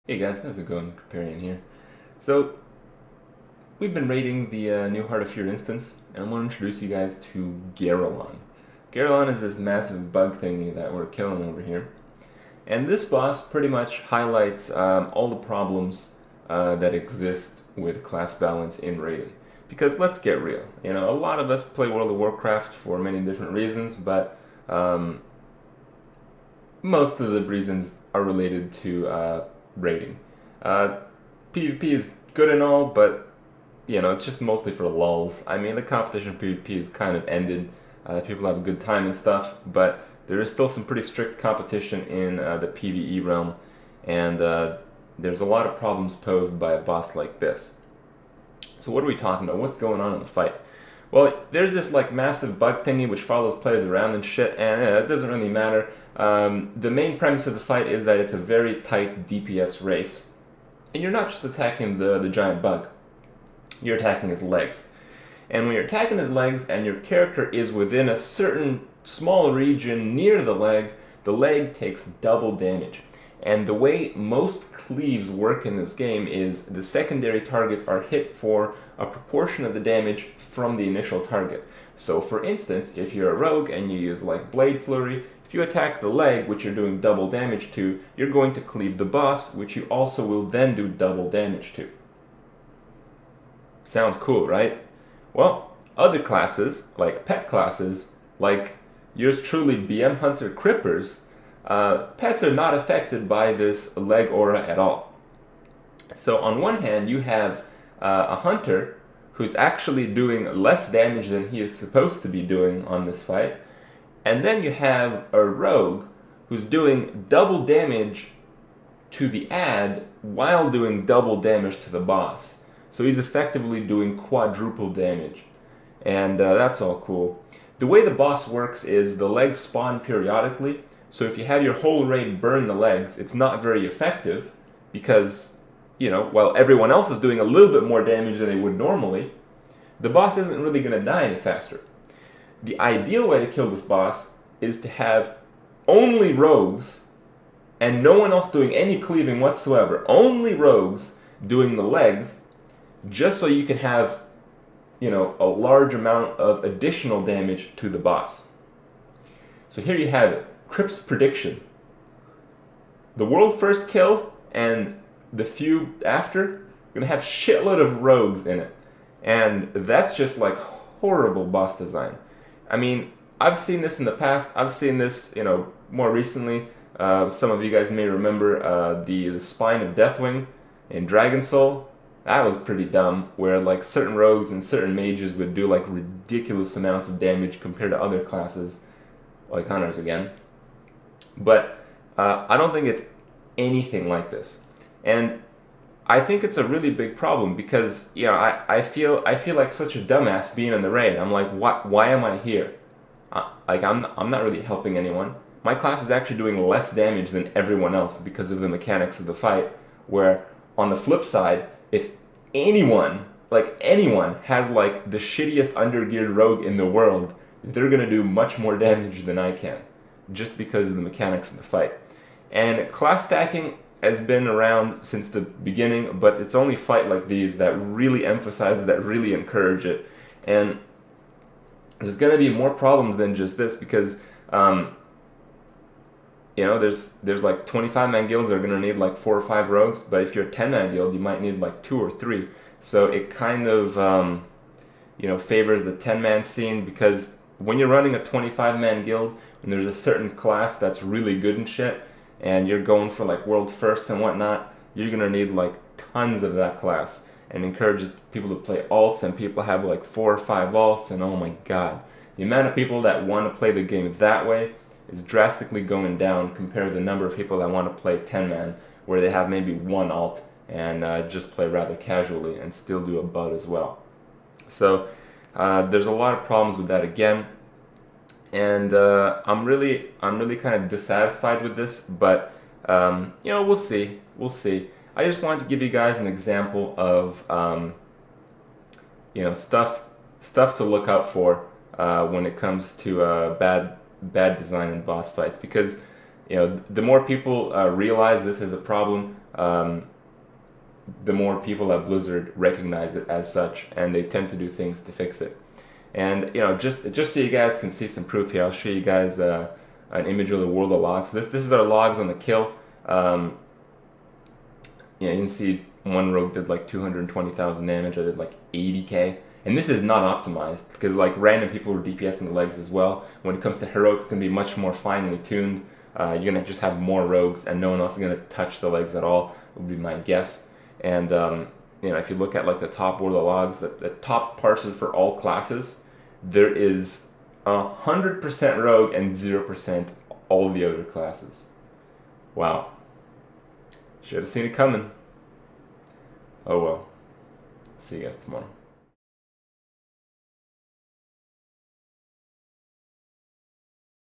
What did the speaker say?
Hey guys, how's it going? Kripparrian here. So, we've been raiding the new Heart of Fear instance, and I want to introduce you guys to Garalon. Garalon is this massive bug thingy that we're killing over here. And this boss pretty much highlights all the problems that exist with class balance in raiding. Because let's get real, a lot of us play World of Warcraft for many different reasons, but most of the reasons are related to rating. Uh, PvP is good and all, but it's just mostly for lulls. I mean, the competition PvP is kind of ended. People have a good time and stuff, but there is still some pretty strict competition in the PvE realm, and there's a lot of problems posed by a boss like this. So what are we talking about? What's going on in the fight? Well, there's this like massive bug thingy which follows players around and shit, and it doesn't really matter. The main premise of the fight is that it's a very tight DPS race, and you're not just attacking the giant bug. You're attacking his legs. And when you're attacking his legs and your character is within a certain small region near the leg takes double damage. And the way most cleaves work in this game is the secondary targets are hit for a proportion of the damage from the initial target. So for instance, if you're a rogue and you use like Blade Flurry, if you attack the leg, which you're doing double damage to, you're going to cleave the boss, which you also will then do double damage to. Sounds cool, right? Well, other classes, like pet classes, like yours truly BM Hunter Crippers, pets are not affected by this leg aura at all. So on one hand, you have a hunter who's actually doing less damage than he is supposed to be doing on this fight, and then you have a rogue who's doing double damage to the ad while doing double damage to the boss. So he's effectively doing quadruple damage. And that's all cool. The way the boss works is the legs spawn periodically. So if you have your whole raid burn the legs, it's not very effective because, while everyone else is doing a little bit more damage than they would normally, the boss isn't really going to die any faster. The ideal way to kill this boss is to have only rogues and no one else doing any cleaving whatsoever. Only rogues doing the legs, just so you can have, a large amount of additional damage to the boss. So here you have it. Krip's prediction. The world first kill and the few after, you're going to have shitload of rogues in it. And that's just like horrible boss design. I mean, I've seen this in the past. I've seen this, more recently. Some of you guys may remember the Spine of Deathwing in Dragon Soul. That was pretty dumb, where like certain rogues and certain mages would do like ridiculous amounts of damage compared to other classes, like hunters again. But I don't think it's anything like this, and I think it's a really big problem because I feel like such a dumbass being in the raid. I'm like, why am I here? I'm not really helping anyone. My class is actually doing less damage than everyone else because of the mechanics of the fight. Where on the flip side, if anyone has like the shittiest undergeared rogue in the world, they're gonna do much more damage than I can, just because of the mechanics of the fight. And class stacking has been around since the beginning, but it's only fight like these that really emphasize it, that really encourage it. And there's gonna be more problems than just this because there's like 25-man guilds that are going to need like 4 or 5 rogues, but if you're a 10-man guild, you might need like 2 or 3. So it kind of, favors the 10-man scene because when you're running a 25-man guild, and there's a certain class that's really good and shit, and you're going for like world firsts and whatnot, you're going to need like tons of that class, and encourages people to play alts, and people have like 4 or 5 alts, and oh my god. The amount of people that want to play the game that way is drastically going down compared to the number of people that want to play 10-man, where they have maybe 1 alt and just play rather casually and still do a bud as well. So there's a lot of problems with that again, and I'm really kind of dissatisfied with this, but we'll see. I just wanted to give you guys an example of stuff to look out for when it comes to bad design in boss fights, because the more people realize this is a problem, the more people at Blizzard recognize it as such, and they tend to do things to fix it. And just so you guys can see some proof here, I'll show you guys an image of the world of logs. This is our logs on the kill. You can see one rogue did like 220,000 damage. I did like 80k. And this is not optimized because like random people were DPSing the legs as well. When it comes to heroic, it's going to be much more finely tuned. You're going to just have more rogues, and no one else is going to touch the legs at all, would be my guess. And if you look at like the top world of logs, the top parsers for all classes, there is 100% rogue and 0% all the other classes. Wow. Should have seen it coming. Oh well. See you guys tomorrow.